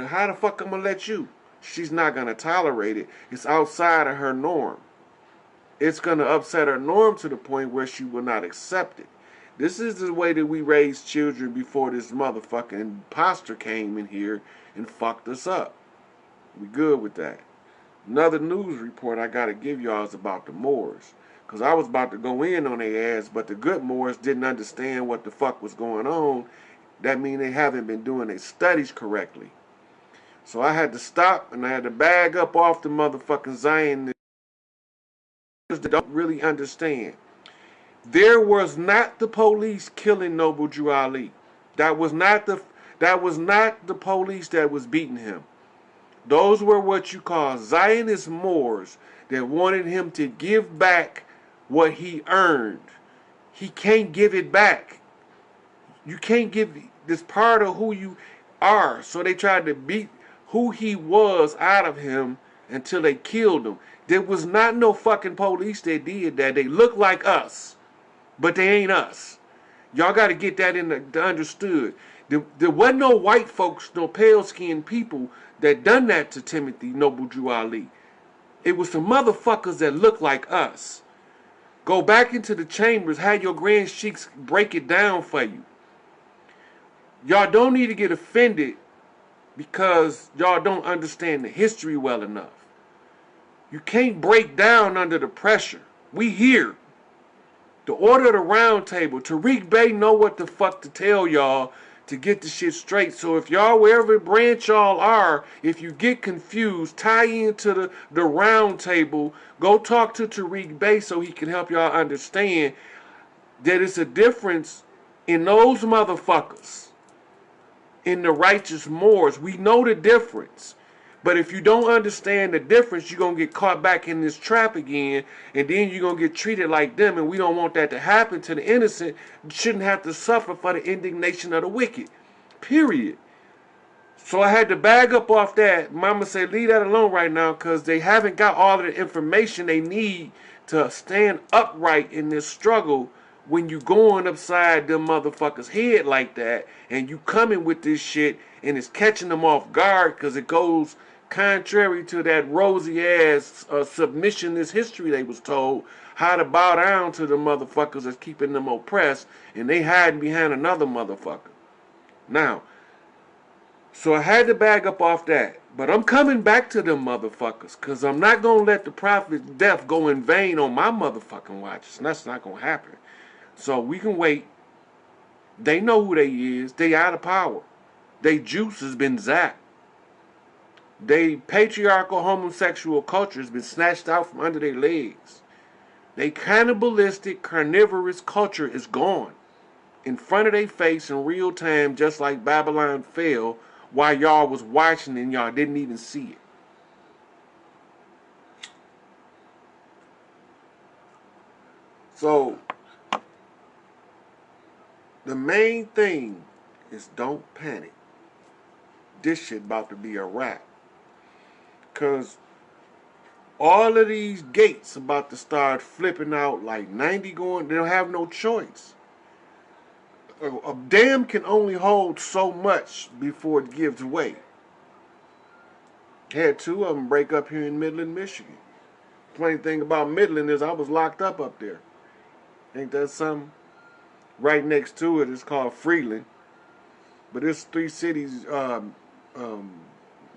How the fuck I'm gonna let you? She's not gonna tolerate it. It's outside of her norm. It's gonna upset her norm to the point where she will not accept it. This is the way that we raised children before this motherfucking imposter came in here and fucked us up. We good with that. Another news report I gotta give y'all is about the Moors. Cause I was about to go in on their ass, but the good Moors didn't understand what the fuck was going on. That means they haven't been doing their studies correctly. So I had to stop and I had to bag up off the motherfucking Zionists that don't really understand. There was not the police killing Noble Drew Ali. That was not the police that was beating him. Those were what you call Zionist Moors that wanted him to give back what he earned. He can't give it back. You can't give this part of who you are. So they tried to beat who he was out of him until they killed him. There was not no fucking police that did that. They look like us, but they ain't us. Y'all got to get that understood. There wasn't no white folks, no pale-skinned people that done that to Timothy Noble Drew Ali. It was some motherfuckers that look like us. Go back into the chambers, have your grand sheiks break it down for you. Y'all don't need to get offended because y'all don't understand the history well enough. You can't break down under the pressure. We here. The order of the round table. Tariq Bey know what the fuck to tell y'all to get the shit straight. So if y'all, wherever branch y'all are, if you get confused, tie into the round table. Go talk to Tariq Bey so he can help y'all understand that it's a difference in those motherfuckers, in the righteous Moors. We know the difference. But if you don't understand the difference, you're going to get caught back in this trap again, and then you're going to get treated like them, and we don't want that to happen to the innocent. You shouldn't have to suffer for the indignation of the wicked. Period. So I had to bag up off that. Mama said, leave that alone right now, because they haven't got all of the information they need to stand upright in this struggle when you going upside them motherfuckers' head like that, and you coming with this shit, and it's catching them off guard because it goes contrary to that rosy ass submissionist history they was told, how to bow down to the motherfuckers that's keeping them oppressed, and they hiding behind another motherfucker. Now, so I had to bag up off that. But I'm coming back to them motherfuckers, because I'm not going to let the prophet's death go in vain on my motherfucking watches. And that's not going to happen. So we can wait. They know who they is. They out of power. They juice has been zapped. They patriarchal homosexual culture has been snatched out from under their legs. They cannibalistic carnivorous culture is gone in front of their face in real time, just like Babylon fell while y'all was watching and y'all didn't even see it. So the main thing is don't panic. This shit about to be a wrap. Because all of these gates about to start flipping out like 90 going. They don't have no choice. A dam can only hold so much before it gives way. Had two of them break up here in Midland, Michigan. Funny thing about Midland is I was locked up there. Ain't that something? Right next to it is called Freeland. But it's three cities,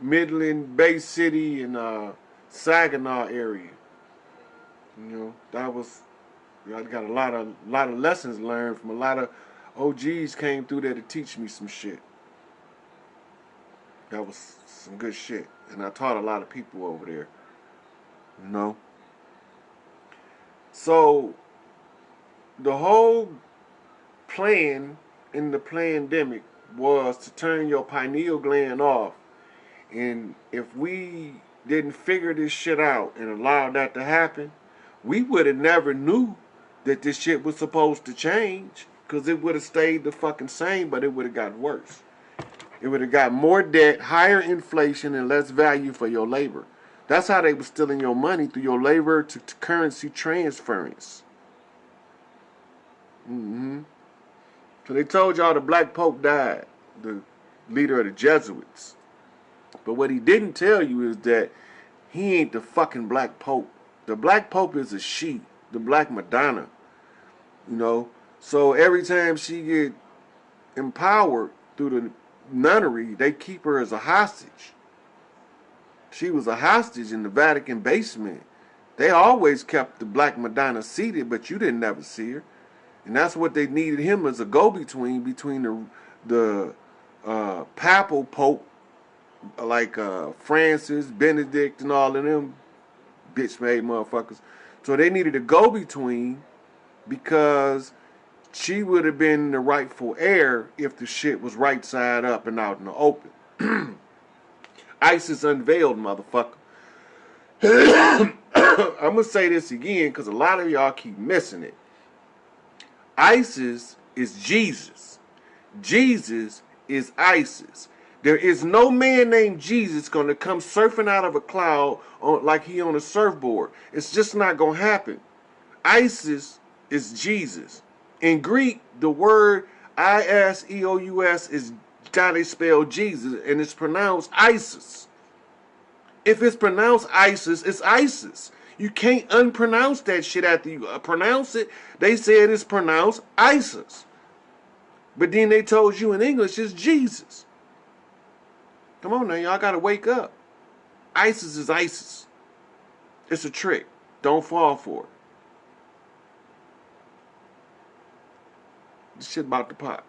Midland, Bay City, and Saginaw area. You know, that was, I got a lot of lessons learned from a lot of OGs came through there to teach me some shit. That was some good shit. And I taught a lot of people over there. You know? So, the whole plan in the pandemic was to turn your pineal gland off. And if we didn't figure this shit out and allow that to happen, we would have never knew that this shit was supposed to change. Because it would have stayed the fucking same, but it would have got worse. It would have got more debt, higher inflation, and less value for your labor. That's how they were stealing your money, through your labor to currency transference. So they told y'all the Black Pope died, the leader of the Jesuits. But what he didn't tell you is that he ain't the fucking Black Pope. The Black Pope is a she, the Black Madonna. You know? So every time she get empowered through the nunnery, they keep her as a hostage. She was a hostage in the Vatican basement. They always kept the Black Madonna seated, but you didn't never see her. And that's what they needed him as a go-between between the papal pope, like Francis, Benedict, and all of them bitch-made motherfuckers. So they needed a go-between because she would have been the rightful heir if the shit was right side up and out in the open. ISIS unveiled, motherfucker. I'm going to say this again because a lot of y'all keep missing it. ISIS is Jesus. Jesus is ISIS. There is no man named Jesus going to come surfing out of a cloud like he on a surfboard. It's just not going to happen. ISIS is Jesus. In Greek, the word I-S-E-O-U-S is how they spell Jesus, and it's pronounced ISIS. If it's pronounced ISIS, it's ISIS. You can't unpronounce that shit after you pronounce it. They said it's pronounced ISIS. But then they told you in English it's Jesus. Come on now, y'all gotta wake up. ISIS is ISIS. It's a trick. Don't fall for it. This shit about to pop.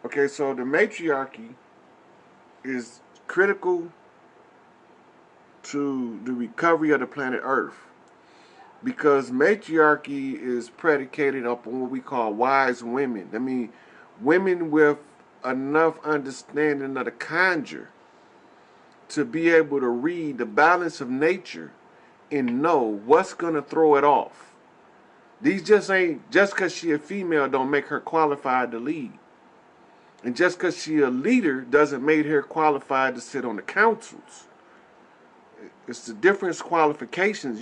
Okay, so the matriarchy is critical to the recovery of the planet Earth, because matriarchy is predicated upon what we call wise women. I mean, women with enough understanding of the conjure to be able to read the balance of nature and know what's gonna throw it off. These just ain't, just because she a female don't make her qualified to lead. And just because she a leader doesn't make her qualified to sit on the councils. It's the different qualifications.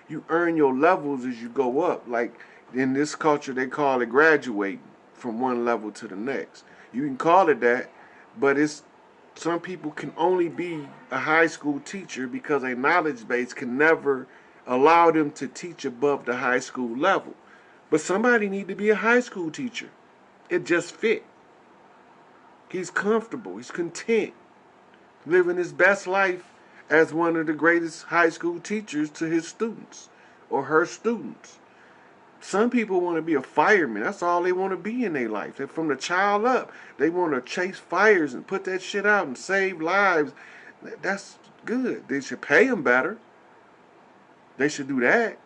You earn your levels as you go up. Like in this culture, they call it graduating from one level to the next. You can call it that, but it's some people can only be a high school teacher because a knowledge base can never allow them to teach above the high school level. But somebody need to be a high school teacher. It just fit. He's comfortable. He's content, living his best life as one of the greatest high school teachers to his students or her students. Some people want to be a fireman. That's all they want to be in their life. From the child up, they want to chase fires and put that shit out and save lives. That's good. They should pay them better. They should do that.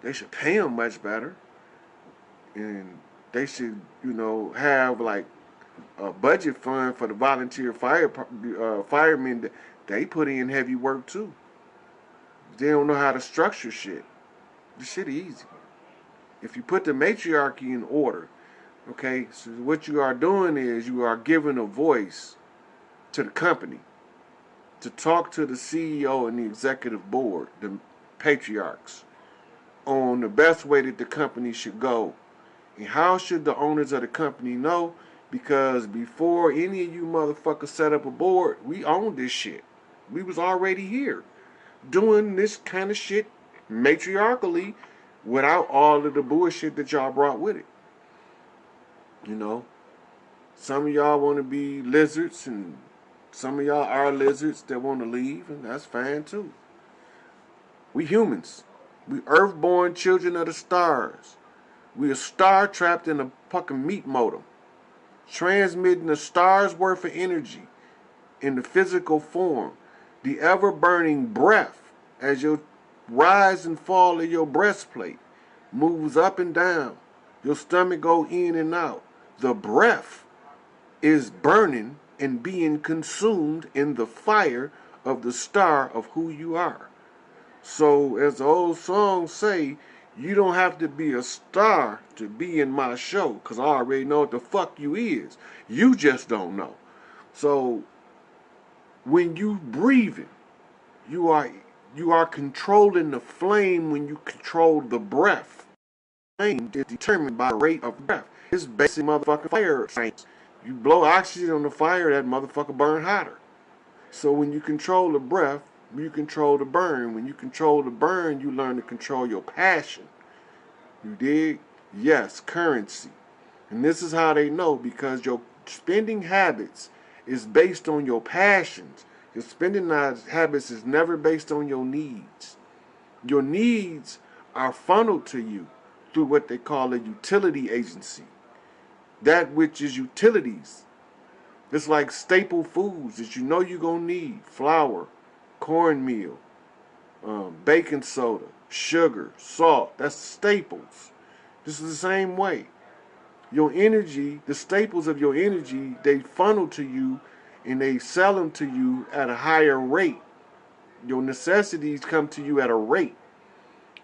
They should pay them much better. And they should, you know, have like a budget fund for the volunteer firemen. They put in heavy work too. They don't know how to structure shit. The shit easy. If you put the matriarchy in order, okay, so what you are doing is you are giving a voice to the company to talk to the CEO and the executive board, the patriarchs, on the best way that the company should go. And how should the owners of the company know? Because before any of you motherfuckers set up a board, we owned this shit. We was already here doing this kind of shit matriarchally without all of the bullshit that y'all brought with it. You know, some of y'all want to be lizards and some of y'all are lizards that want to leave, and that's fine too. We humans. We earthborn children of the stars. We a star trapped in a fucking meat modem, transmitting a star's worth of energy in the physical form, the ever-burning breath as your rise and fall of your breastplate moves up and down. Your stomach go in and out. The breath is burning and being consumed in the fire of the star of who you are. So as the old songs say, you don't have to be a star to be in my show, because I already know what the fuck you is. You just don't know. So when you breathing, you are controlling the flame when you control the breath. Flame is determined by the rate of breath. It's basic motherfucking fire science. You blow oxygen on the fire, that motherfucker burn hotter. So when you control the breath, you control the burn. When you control the burn, you learn to control your passion. You dig? Yes, currency. And this is how they know, because your spending habits is based on your passions. Your spending habits is never based on your needs. Your needs are funneled to you through what they call a utility agency. That which is utilities. It's like staple foods that you know you're going to need. Flour, cornmeal, baking soda, sugar, salt. That's staples. This is the same way. Your energy, the staples of your energy, they funnel to you and they sell them to you at a higher rate. Your necessities come to you at a rate.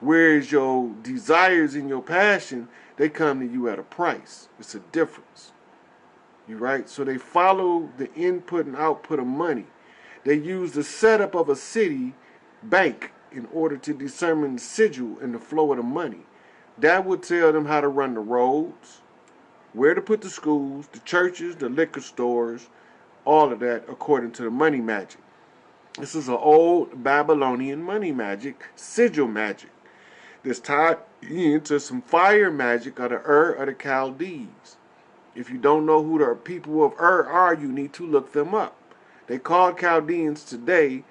Whereas your desires and your passion, they come to you at a price. It's a difference. You right? So they follow the input and output of money. They use the setup of a city bank in order to determine the sigil and the flow of the money. That would tell them how to run the roads, where to put the schools, the churches, the liquor stores, all of that according to the money magic. This is an old Babylonian money magic, sigil magic, that's tied into some fire magic of the of the Chaldees. If you don't know who the people of are, you need to look them up. They called Chaldeans today,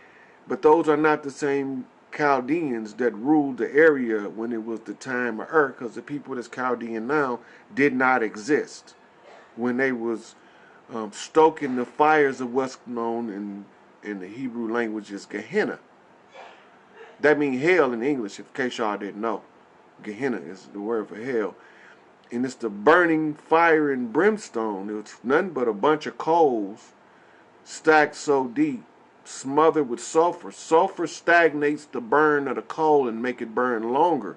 but those are not the same Chaldeans that ruled the area when it was the time of because the people that's Chaldean now did not exist when they was stoking the fires of what's known in the Hebrew language as Gehenna. That means hell in English, in case y'all didn't know. Gehenna is the word for hell. And it's the burning fire and brimstone. It was nothing but a bunch of coals stacked so deep, smothered with sulfur. Sulfur stagnates the burn of the coal and make it burn longer.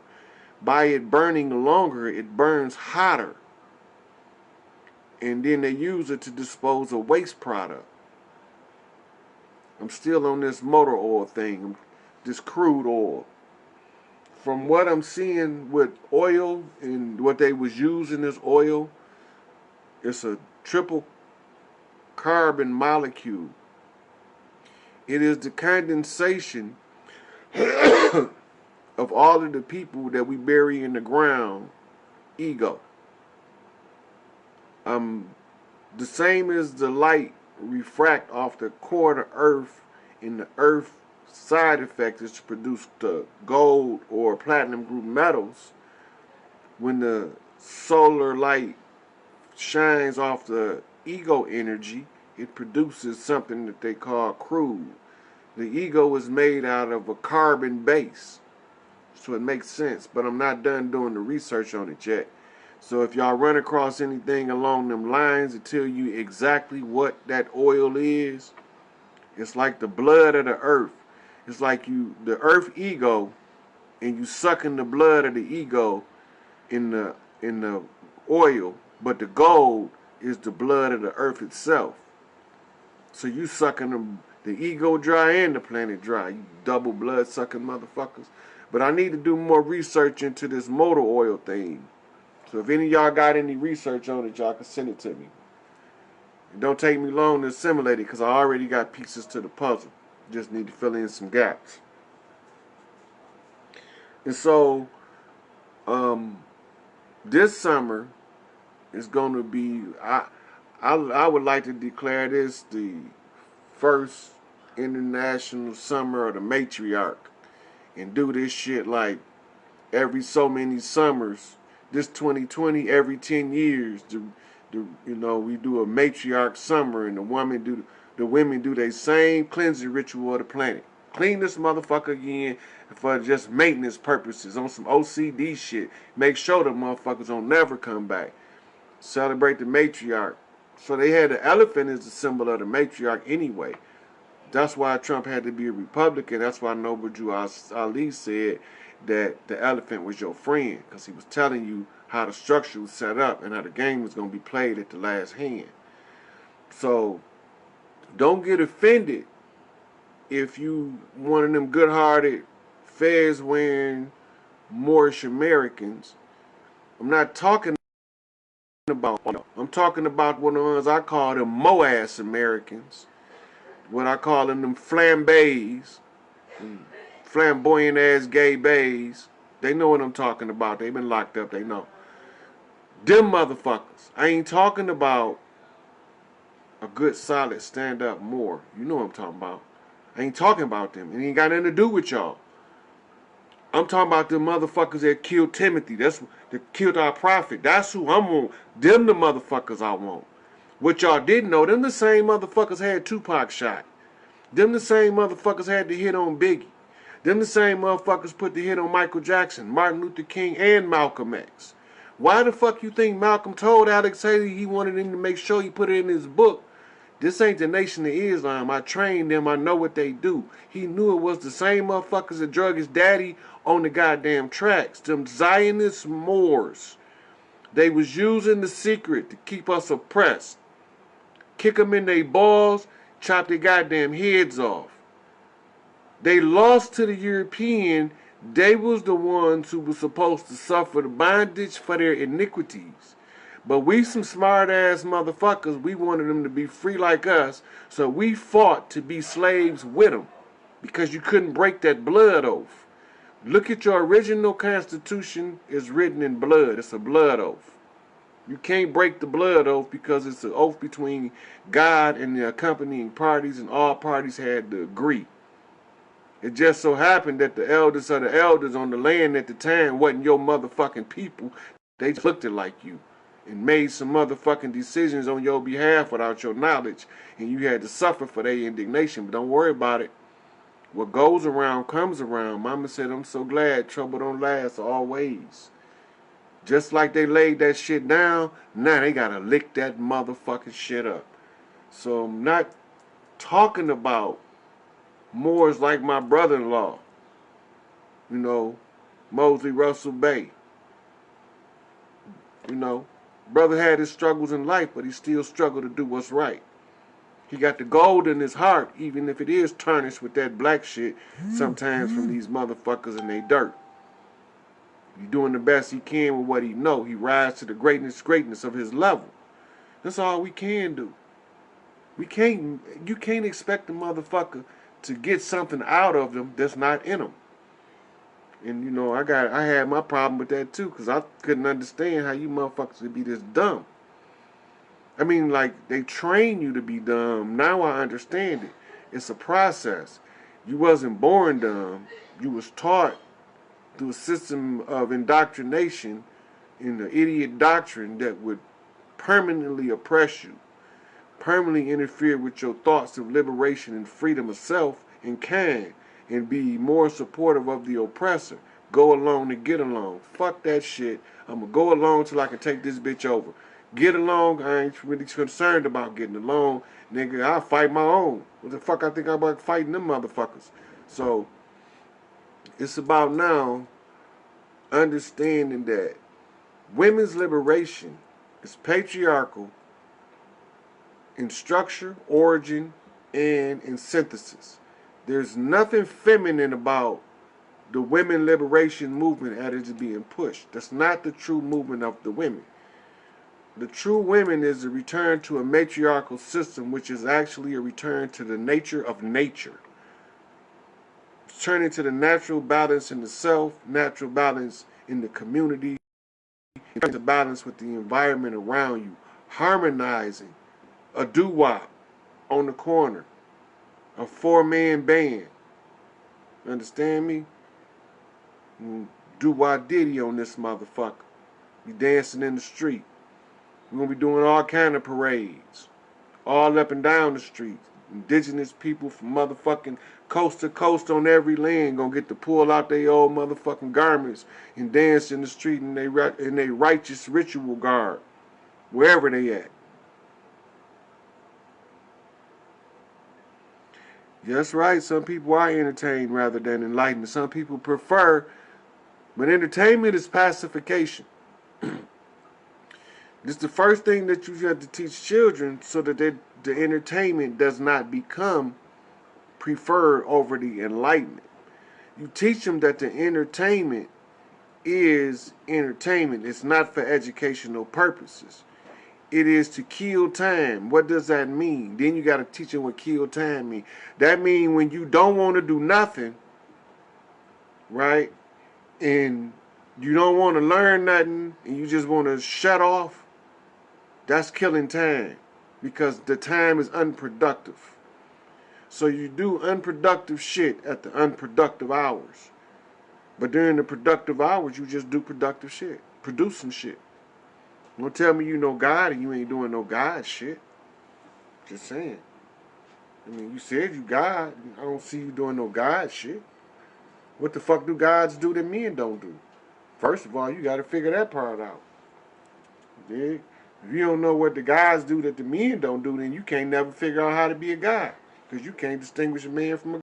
By it burning longer, it burns hotter. And then they use it to dispose of waste product. I'm still on this motor oil thing, this crude oil. From what I'm seeing with oil and what they was using this oil, it's a triple carbon molecule. It is the condensation of all of the people that we bury in the ground, ego. The same as the light refract off the core of the earth, and the earth side effect is to produce the gold or platinum group metals. When the solar light shines off the ego energy, it produces something that they call crude. The ego is made out of a carbon base, so it makes sense, but I'm not done doing the research on it yet. So if y'all run across anything along them lines to tell you exactly what that oil is, it's like the blood of the earth. It's like the earth ego, and you sucking the blood of the ego in the oil, but the gold is the blood of the earth itself. So you sucking the ego dry and the planet dry. You double blood sucking motherfuckers. But I need to do more research into this motor oil thing. So if any of y'all got any research on it, y'all can send it to me. It don't take me long to assimilate it because I already got pieces to the puzzle. Just need to fill in some gaps. And so, this summer is going to be, I would like to declare this the first international summer of the matriarch, and do this shit like every so many summers. This 2020, every 10 years, we do a matriarch summer, and the women do their same cleansing ritual of the planet. Clean this motherfucker again for just maintenance purposes, on some OCD shit. Make sure the motherfuckers don't never come back. Celebrate the matriarch. So they had the elephant as the symbol of the matriarch anyway. That's why Trump had to be a Republican. That's why Noble Drew Ali said that the elephant was your friend, because he was telling you how the structure was set up and how the game was going to be played at the last hand. So don't get offended if you one of them good-hearted, fez-wearing Moorish Americans. I'm not talking about, I'm I'm talking about one of the ones I call them Moass Americans. What I call them flambés, flamboyant ass gay bays. They know what I'm talking about. They've been locked up. They know. Them motherfuckers. I ain't talking about a good solid stand up Moor. You know what I'm talking about. I ain't talking about them. It ain't got nothing to do with y'all. I'm talking about the motherfuckers that killed Timothy. That killed our prophet. That's who I'm on. Them the motherfuckers I want. What y'all didn't know, them the same motherfuckers had Tupac shot. Them the same motherfuckers had the hit on Biggie. Them the same motherfuckers put the hit on Michael Jackson, Martin Luther King, and Malcolm X. Why the fuck you think Malcolm told Alex Haley he wanted him to make sure he put it in his book? This ain't the Nation of Islam. I trained them. I know what they do. He knew it was the same motherfuckers that drug his daddy on the goddamn tracks. Them Zionist Moors. They was using the secret to keep us oppressed. Kick them in their balls, chop their goddamn heads off. They lost to the European. They was the ones who were supposed to suffer the bondage for their iniquities. But we some smart ass motherfuckers, we wanted them to be free like us, so we fought to be slaves with them. Because you couldn't break that blood oath. Look at your original constitution, it's written in blood. It's a blood oath. You can't break the blood oath because it's an oath between God and the accompanying parties, and all parties had to agree. It just so happened that the elders of the elders on the land at the time wasn't your motherfucking people. They just looked at like you and made some motherfucking decisions on your behalf without your knowledge, and you had to suffer for their indignation. But don't worry about it. What goes around comes around. Mama said, I'm so glad trouble don't last always. Just like they laid that shit down, now they gotta lick that motherfucking shit up. So I'm not talking about Moors like my brother-in-law, you know, Mosley Russell Bay. You know, brother had his struggles in life, but he still struggled to do what's right. He got the gold in his heart, even if it is tarnished with that black shit sometimes from these motherfuckers and they dirt. He's doing the best he can with what he know. He rises to the greatness of his level. That's all we can do. You can't expect a motherfucker to get something out of them that's not in them. And you know, I had my problem with that too, because I couldn't understand how you motherfuckers would be this dumb. I mean, like, they train you to be dumb. Now I understand it. It's a process. You wasn't born dumb. You was taught through a system of indoctrination in the idiot doctrine that would permanently oppress you, permanently interfere with your thoughts of liberation and freedom of self and kind, and be more supportive of the oppressor. Go along to get along. Fuck that shit. I'm going to go along till I can take this bitch over. Get along, I ain't really concerned about getting along. Nigga, I'll fight my own. What the fuck I think I'm about fighting them motherfuckers? So, it's about now understanding that women's liberation is patriarchal in structure, origin, and in synthesis. There's nothing feminine about the women liberation movement as it's being pushed. That's not the true movement of the women. The true women is a return to a matriarchal system, which is actually a return to the nature of nature. Turning to the natural balance in the self, natural balance in the community, and to balance with the environment around you. Harmonizing a doo-wop on the corner, a four-man band. Understand me? Do-wop Diddy on this motherfucker. Be dancing in the street. We're going to be doing all kind of parades. All up and down the streets. Indigenous people from motherfucking coast to coast on every land going to get to pull out their old motherfucking garments and dance in the street in their righteous ritual garb. Wherever they at. That's right. Some people are entertained rather than enlightened. Some people prefer. But entertainment is pacification. This is the first thing that you have to teach children so that the entertainment does not become preferred over the enlightenment. You teach them that the entertainment is entertainment. It's not for educational purposes. it is to kill time. What does that mean? Then you got to teach them what kill time mean. That means when you don't want to do nothing, right? And you don't want to learn nothing, and you just want to shut off, that's killing time, because the time is unproductive. So you do unproductive shit at the unproductive hours. But during the productive hours, you just do productive shit. Producing shit. Don't tell me you know God and you ain't doing no God shit. Just saying. I mean, you said you God. I don't see you doing no God shit. What the fuck do gods do that men don't do? First of all, you got to figure that part out. Yeah? If you don't know what the gods do that the men don't do, then you can't never figure out how to be a god. Because you can't distinguish a man from a